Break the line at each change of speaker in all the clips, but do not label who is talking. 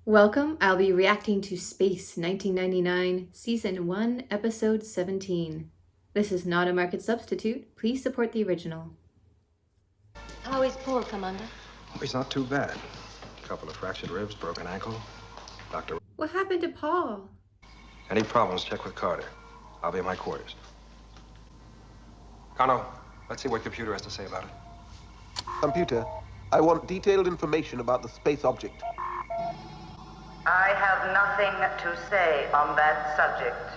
Welcome, I'll be reacting to Space 1999, Season 1, Episode 17. This is not a market substitute. Please support the original.
How is Paul, Commander?
Oh, he's not too bad. A couple of fractured ribs, broken ankle. Doctor...
What happened to Paul?
Any problems, check with Carter. I'll be at my quarters. Kano, let's see what computer has to say about it.
Computer, I want detailed information about the space object.
I have nothing to say on that subject.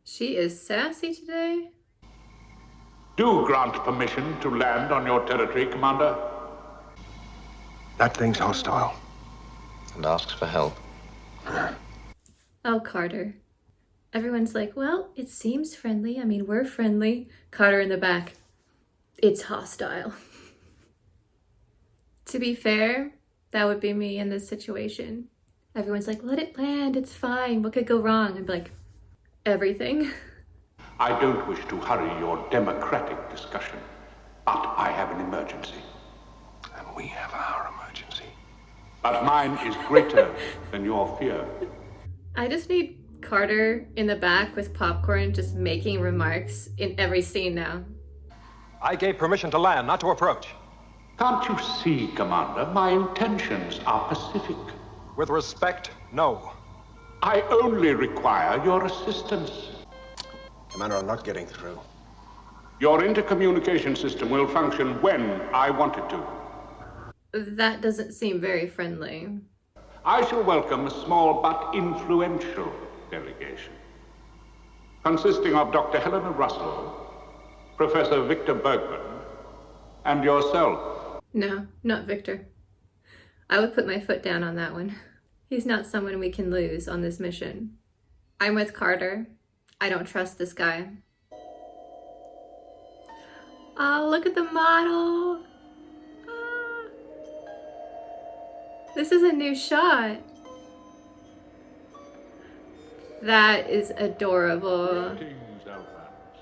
She is sassy today.
Do grant permission to land on your territory, Commander.
That thing's hostile.
And asks for help.
Oh, Carter. Everyone's like, well, it seems friendly. I mean, we're friendly. Carter in the back. It's hostile. To be fair, that would be me in this situation. Everyone's like, let it land, it's fine. What could go wrong? I'd be like, everything.
I don't wish to hurry your democratic discussion, but I have an emergency.
And we have our emergency.
But mine is greater than your fear.
I just need Carter in the back with popcorn just making remarks in every scene now.
I gave permission to land, not to approach.
Can't you see, Commander, my intentions are pacific.
With respect, no.
I only require your assistance.
Commander, I'm not getting through.
Your intercommunication system will function when I want it to.
That doesn't seem very friendly.
I shall welcome a small but influential delegation, consisting of Dr. Helena Russell, Professor Victor Bergman, and yourself.
No, not Victor. I would put my foot down on that one. He's not someone we can lose on this mission. I'm with Carter. I don't trust this guy. Oh, look at the model. Ah. This is a new shot. That is adorable.
Greetings, Alphonse.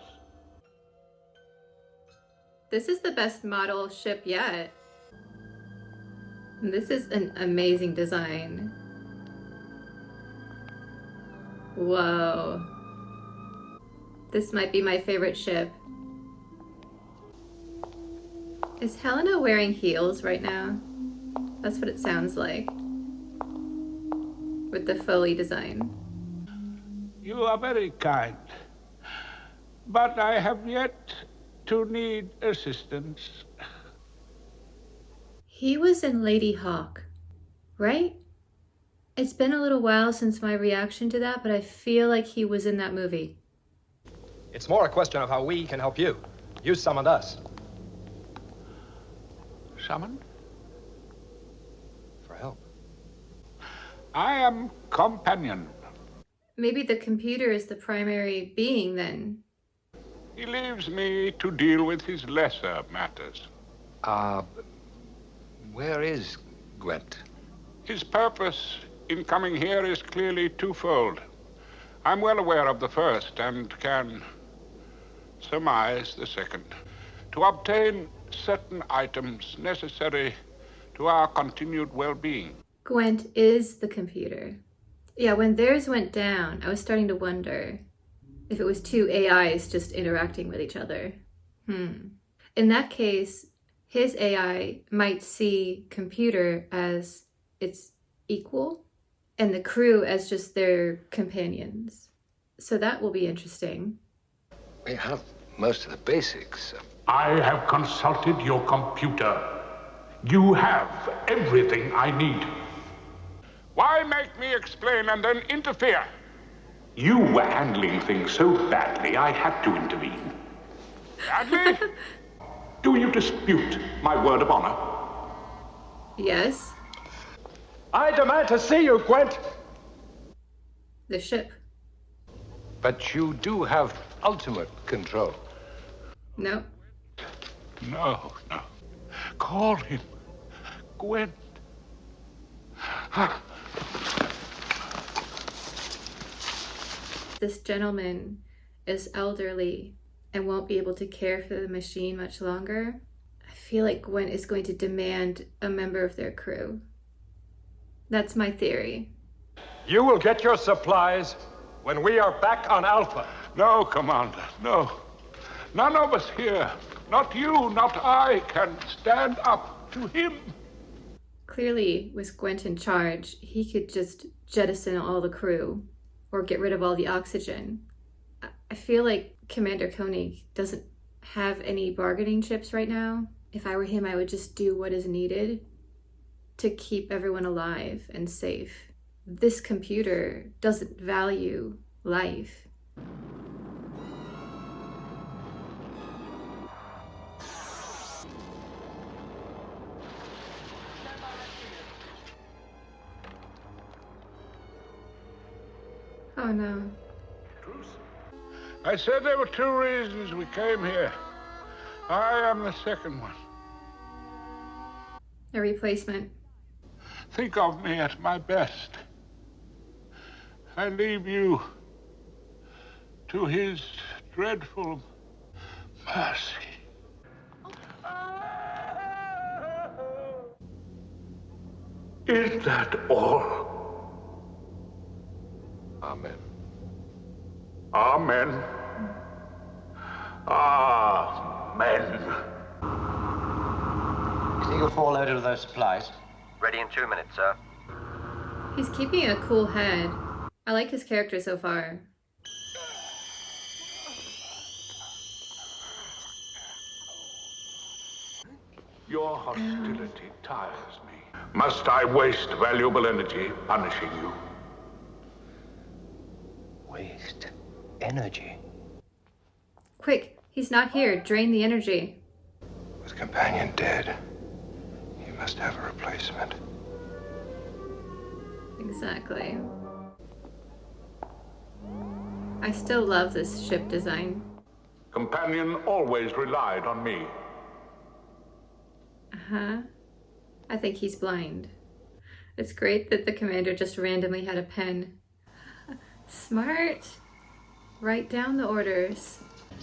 This is the best model ship yet. This is an amazing design. Whoa. This might be my favorite ship. Is Helena wearing heels right now? That's what it sounds like. With the Foley design.
You are very kind, but I have yet to need assistance.
He was in Lady Hawk, right? It's been a little while since my reaction to that, but I feel like he was in that movie.
It's more a question of how we can help you. You summoned us.
Summoned?
For help.
I am companion.
Maybe the computer is the primary being then.
He leaves me to deal with his lesser matters.
Where is Gwent?
His purpose in coming here is clearly twofold. I'm well aware of the first and can surmise the second. To obtain certain items necessary to our continued well-being.
Gwent is the computer. Yeah, when theirs went down, I was starting to wonder if it was two AIs just interacting with each other. In that case, his AI might see computer as its equal and the crew as just their companions. So that will be interesting.
We have most of the basics.
I have consulted your computer. You have everything I need. Why make me explain and then interfere? You were handling things so badly, I had to intervene. Badly? Do you dispute my word of honor?
Yes,
I demand to see you, Gwent!
the ship.
But you do have ultimate control.
No.
No. Call him. Gwent.
This gentleman is elderly and won't be able to care for the machine much longer. I feel like Gwent is going to demand a member of their crew. That's my theory.
You will get your supplies when we are back on Alpha.
No, Commander, no. None of us here, not you, not I, can stand up to him.
Clearly, with Gwent in charge, he could just jettison all the crew or get rid of all the oxygen. I feel like Commander Koenig doesn't have any bargaining chips right now. If I were him, I would just do what is needed to keep everyone alive and safe. This computer doesn't value life. Oh no.
I said there were two reasons we came here. I am the second one.
A replacement.
Think of me at my best. I leave you to his dreadful mercy. Is that all?
Amen.
Amen. Amen.
Is Eagle 4 loaded with those supplies?
Ready in 2 minutes, sir.
He's keeping a cool head. I like his character so far.
Your hostility tires me. Must I waste valuable energy punishing you?
Waste energy.
Quick, he's not here. Drain the energy.
With companion dead, he must have a replacement.
Exactly. I still love this ship design.
Companion always relied on me.
Uh-huh. I think he's blind. It's great that the commander just randomly had a pen. Smart. Write down the orders.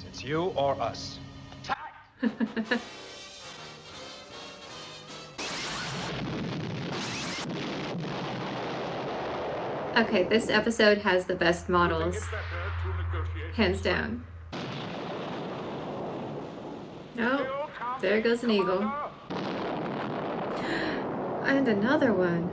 It's you or us.
Okay, this episode has the best models. Hands down. Oh, there goes an eagle. And another one.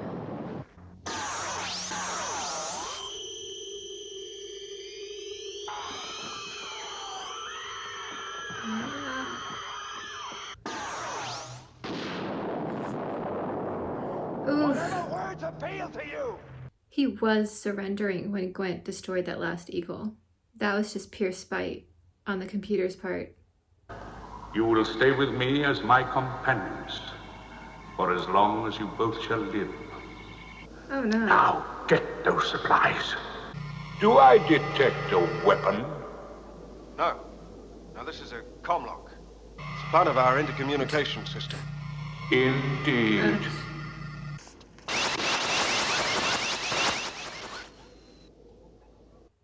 Oof.
Words appeal to you.
He was surrendering when Gwent destroyed that last eagle. That was just pure spite on the computer's part.
You will stay with me as my companions for as long as you both shall live.
Oh no.
Now, get those supplies. Do I detect a weapon?
No. No, this is a comlock. It's part of our intercommunication system.
Indeed.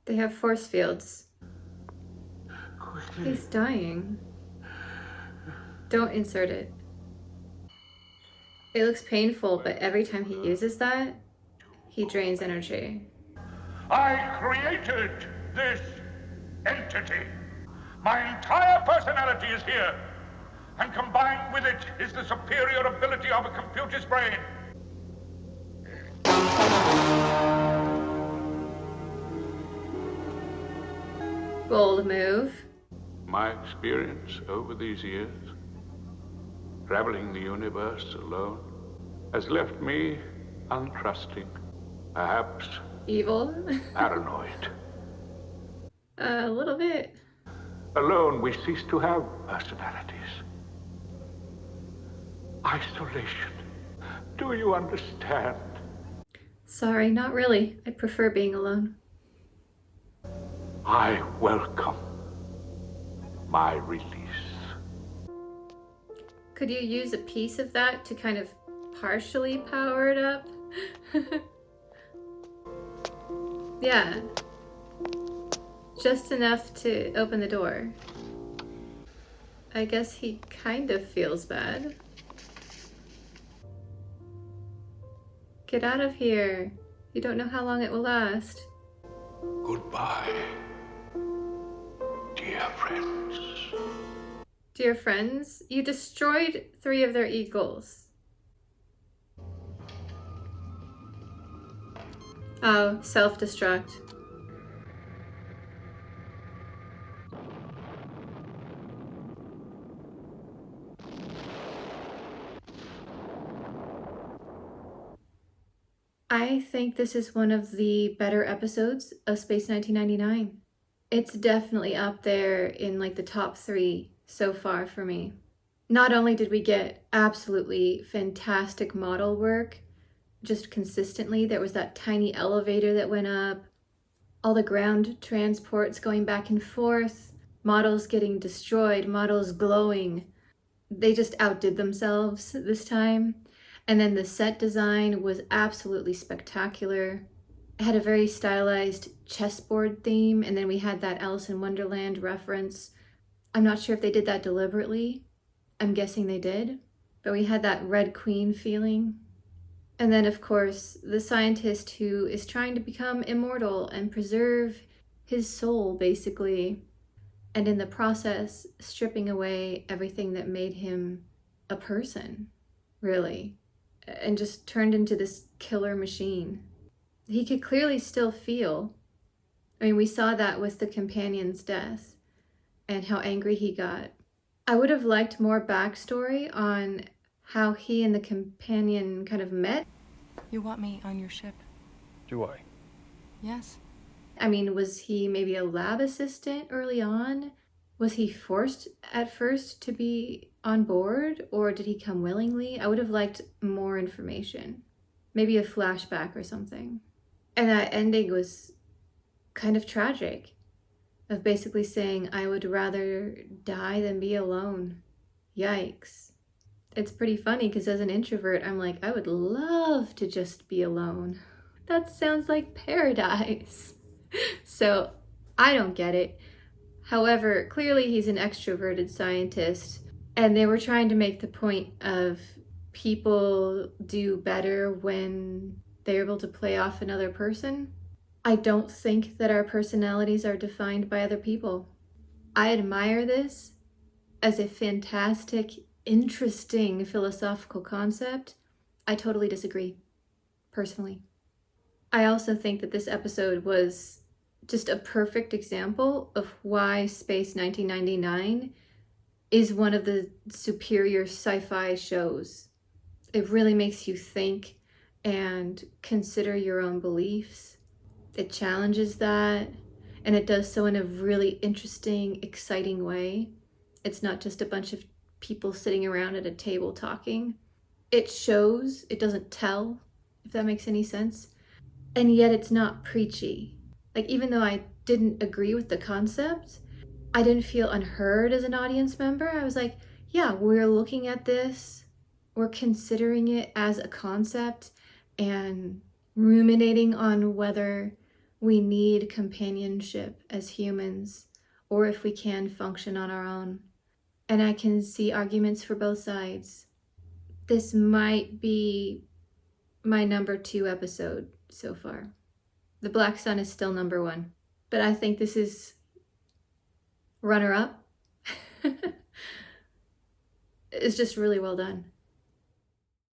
They have force fields.
Quickly.
He's dying. Don't insert it. It looks painful, but every time he uses that, he drains energy.
I created this entity. My entire personality is here. And combined with it is the superior ability of a computer's brain.
Bold move.
My experience over these years, traveling the universe alone, has left me untrusting, perhaps
Evil.
paranoid.
A little bit.
Alone, we cease to have personalities. Isolation. Do you understand?
Sorry, not really. I prefer being alone.
I welcome my release.
Could you use a piece of that to kind of partially power it up? Yeah. Just enough to open the door. I guess he kind of feels bad. Get out of here. You don't know how long it will last.
Goodbye, dear friends.
Dear friends, you destroyed 3 of their eagles. Oh, self-destruct. I think this is one of the better episodes of Space 1999. It's definitely up there in like the top 3 so far for me. Not only did we get absolutely fantastic model work, just consistently, there was that tiny elevator that went up, all the ground transports going back and forth, models getting destroyed, models glowing. They just outdid themselves this time. And then the set design was absolutely spectacular. It had a very stylized chessboard theme, and then we had that Alice in Wonderland reference. I'm not sure if they did that deliberately. I'm guessing they did. But we had that Red Queen feeling. And then, of course, the scientist who is trying to become immortal and preserve his soul, basically. And in the process, stripping away everything that made him a person, really. And just turned into this killer machine. He could clearly still feel. I mean, we saw that with the companion's death and how angry he got. I would have liked more backstory on how he and the companion kind of met.
You want me on your ship?
Do I?
Yes.
I mean, was he maybe a lab assistant early on? Was he forced at first to be on board, or did he come willingly? I would have liked more information. Maybe a flashback or something. And that ending was kind of tragic, of basically saying, I would rather die than be alone. Yikes. It's pretty funny because as an introvert, I'm like, I would love to just be alone. That sounds like paradise. So I don't get it. However, clearly he's an extroverted scientist, and they were trying to make the point of people do better when they're able to play off another person. I don't think that our personalities are defined by other people. I admire this as a fantastic, interesting philosophical concept. I totally disagree, personally. I also think that this episode was just a perfect example of why Space 1999 is one of the superior sci-fi shows. It really makes you think and consider your own beliefs. It challenges that, and it does so in a really interesting, exciting way. It's not just a bunch of people sitting around at a table talking. It shows, it doesn't tell, if that makes any sense. And yet it's not preachy. Like, even though I didn't agree with the concept, I didn't feel unheard as an audience member. I was like, yeah, we're looking at this, we're considering it as a concept and ruminating on whether we need companionship as humans or if we can function on our own. And I can see arguments for both sides. This might be my number 2 episode so far. The Black Sun is still number 1, but I think this is runner-up. It's just really well done.